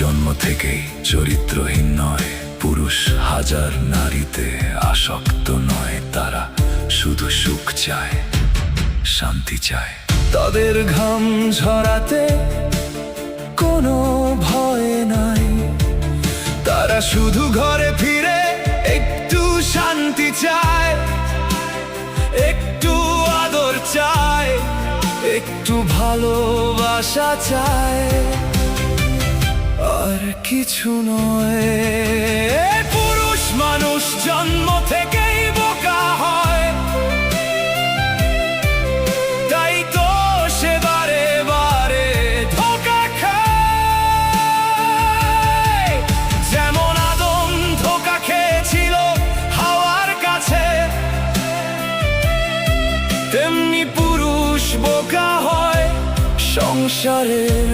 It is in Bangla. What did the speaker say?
জন্ম থেকেই চরিত্রহীন নয়, পুরুষ হাজার নারীতে আসক্ত নয়, তারা শুধু সুখ চায়, শান্তি চায়। তাদের ঘাম ঝরাতে কোনো ভয় নাই, তারা শুধু ঘরে ফিরে একটু শান্তি চায়, একটু আদর চায়, একটু ভালোবাসা চায়, আর কিছু নয়। পুরুষ মানুষ জন্ম থেকেই বোকা হয়, তাই তো সে বারে বারে ধোঁকা খায়। যেমন আদম ধোঁকা খেয়েছিল হাওয়ার কাছে, তেমনি পুরুষ বোকা হয় সংসারের